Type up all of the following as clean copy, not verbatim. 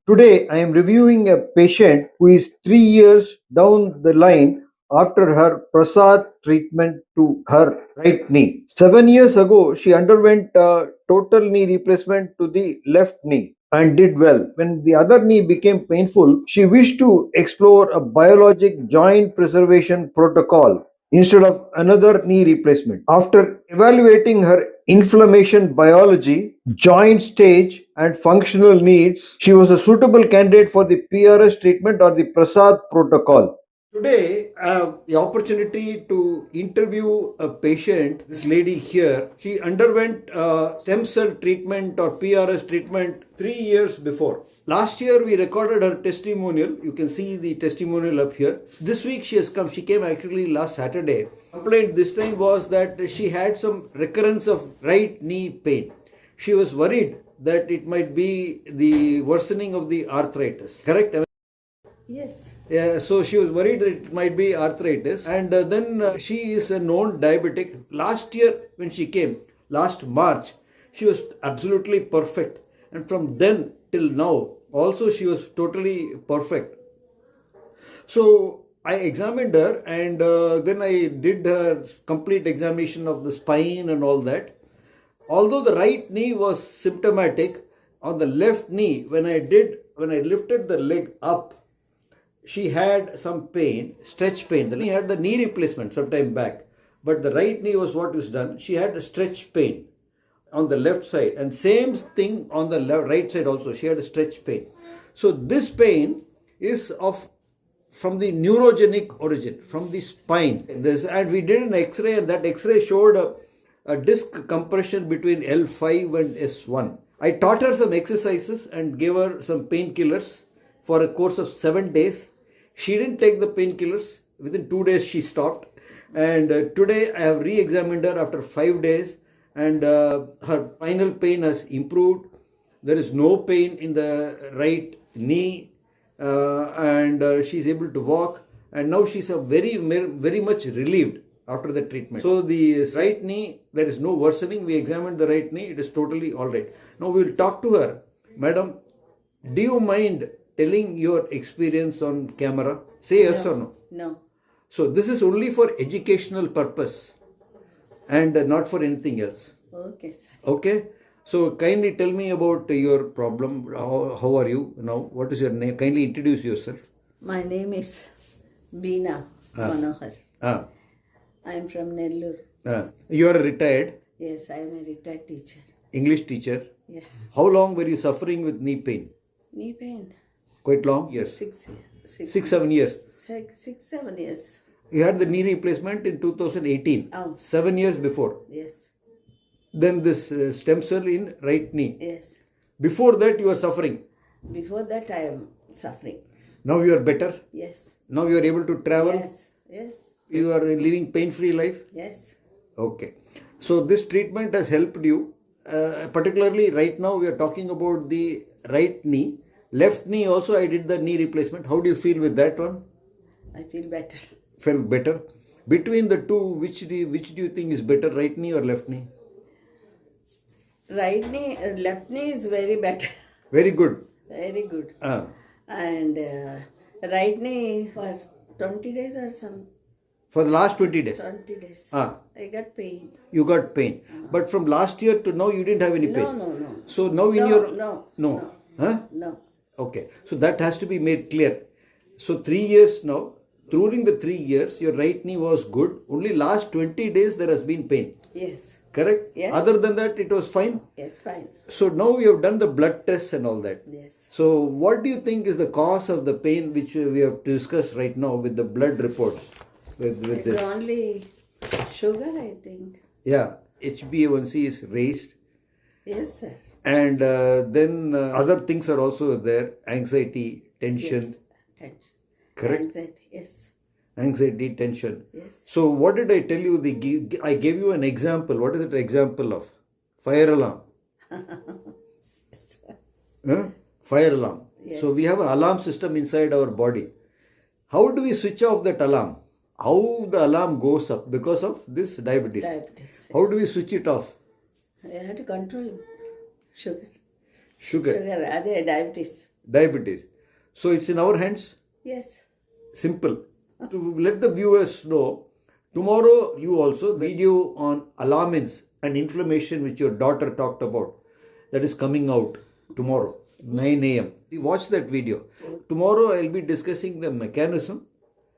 Today, I am reviewing a patient who is 3 years down the line after her Prasad treatment to her right knee. 7 years ago, she underwent a total knee replacement to the left knee and did well. When the other knee became painful, she wished to explore a biologic joint preservation protocol instead of another knee replacement. After evaluating her inflammation biology, joint stage, and functional needs, she was a suitable candidate for the PRS treatment or the Prasad protocol. Today, I have the opportunity to interview a patient, this lady here. She underwent stem cell treatment or PRS treatment 3 years before. Last year, we recorded her testimonial. You can see the testimonial up here. This week, she has come. She came actually last Saturday. Complaint this time was that she had some recurrence of right knee pain. She was worried that it might be the worsening of the arthritis. Correct? Yes. Yeah, so she was worried that it might be arthritis, and then she is a known diabetic. Last year, when she came, last March, she was absolutely perfect, and from then till now, also she was totally perfect. So I examined her, and then I did her complete examination of the spine and all that. Although the right knee was symptomatic, on the left knee, when I lifted the leg up, she had some pain, stretch pain. The knee had the knee replacement some time back, but the right knee was what was done. She had a stretch pain on the left side, and same thing on the right side also. She had a stretch pain. So this pain is from the neurogenic origin, from the spine. And we did an X-ray, and that X-ray showed a disc compression between L5 and S1. I taught her some exercises and gave her some painkillers for a course of 7 days. She didn't take the painkillers. Within 2 days, she stopped. And today, I have re-examined her after 5 days, and her spinal pain has improved. There is no pain in the right knee, and she's able to walk. And now she's very much relieved after the treatment. So the right knee, there is no worsening. We examined the right knee. It is totally all right. Now we will talk to her. Madam, do you mind telling your experience on camera? Say yes or no. No. So this is only for educational purpose and not for anything else. Okay, sir. Okay. So kindly tell me about your problem. How are you now? What is your name? Kindly introduce yourself. My name is Beena Manohar. I am from Nellore. You are retired Yes, I am a retired teacher. English teacher. Yeah. How long were you suffering with knee pain? Knee pain. Quite long years. 6 years. 6-7 years. 6-7 years. You had the knee replacement in 2018. 7 years before. Yes. Then this stem cell in right knee. Yes. Before that you were suffering. Before that I am suffering. Now you are better. Yes. Now you are able to travel. Yes. Yes. You are living pain-free life. Yes. Okay. So this treatment has helped you. Particularly right now we are talking about the right knee. Left knee also I did the knee replacement. How do you feel with that one? I feel better. Felt better. Between the two, which do you think is better, right knee or left knee? Right knee, left knee is very better. Very good. Very good. And right knee for 20 days or some. For the last 20 days? 20 days. I got pain. You got pain. But from last year to now, you didn't have any pain? No. So now No. Huh? No. Okay. So that has to be made clear. So 3 years now, during the 3 years, your right knee was good. Only last 20 days there has been pain. Yes. Correct? Yes. Other than that, it was fine? Yes, fine. So now we have done the blood tests and all that. Yes. So what do you think is the cause of the pain which we have discussed right now with the blood reports? With this? It's only sugar, I think. Yeah. HbA1c is raised. Yes, sir. And then other things are also there. Anxiety, tension. Yes. Tension. Correct? Anxiety, yes. Anxiety, tension. Yes. So what did I tell you? I gave you an example. What is it example of? Fire alarm. Fire alarm. Yes. So we have an alarm system inside our body. How do we switch off that alarm? How the alarm goes up? Because of this diabetes. Diabetes. How do we switch it off? I have to control sugar. Sugar. Sugar, other diabetes. Diabetes. So it's in our hands. Yes. Simple. To let the viewers know, tomorrow you also video on Alarmins and inflammation which your daughter talked about, that is coming out tomorrow 9 a.m. You watch that video. Tomorrow I'll be discussing the mechanism,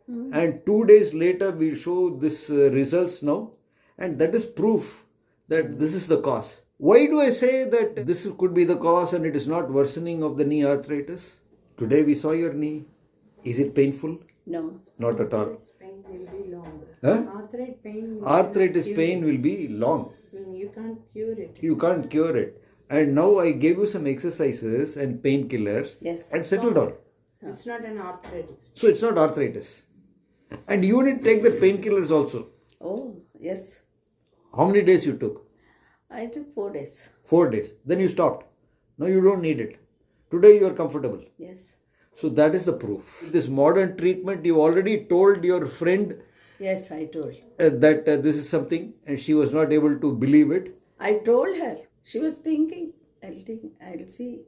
and 2 days later we'll show this results now, and that is proof that this is the cause. Why do I say that this could be the cause and it is not worsening of the knee arthritis? Today we saw your knee. Is it painful? No. Not at all. Pain will be long. Huh? Arthritis pain will be long. You can't cure it. You can't cure it. And now I gave you some exercises and painkillers, Yes. and settle down. It's not an arthritis. So it's not arthritis. And you didn't take the painkillers also. Oh, yes. How many days you took? I took 4 days. 4 days. Then you stopped. Now you don't need it. Today you are comfortable. Yes. So that is the proof. This modern treatment, you already told your friend Yes, I told. that this is something, and she was not able to believe it. I told her. She was thinking, I'll see.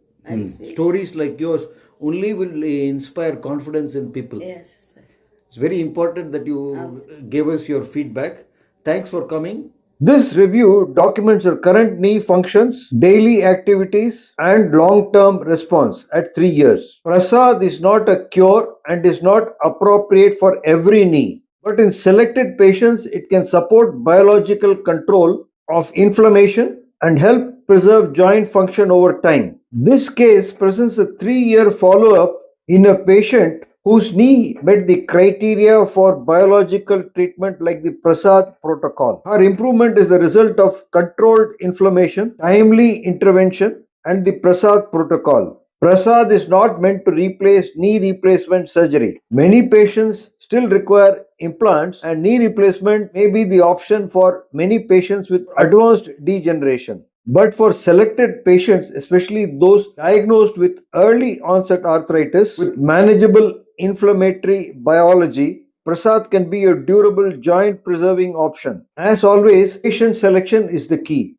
Stories like yours only will inspire confidence in people. Yes, sir. It's very important that you gave us your feedback. Thanks for coming. This review documents your current knee functions, daily activities, and long-term response at 3 years. Prasad is not a cure and is not appropriate for every knee, but in selected patients, it can support biological control of inflammation and help preserve joint function over time. This case presents a 3-year follow-up in a patient whose knee met the criteria for biological treatment like the Prasad Protocol. Her improvement is the result of controlled inflammation, timely intervention, and the Prasad Protocol. Prasad is not meant to replace knee replacement surgery. Many patients still require implants, and knee replacement may be the option for many patients with advanced degeneration. But for selected patients, especially those diagnosed with early onset arthritis with manageable inflammatory biology, Prasad can be a durable joint preserving option. As always, patient selection is the key.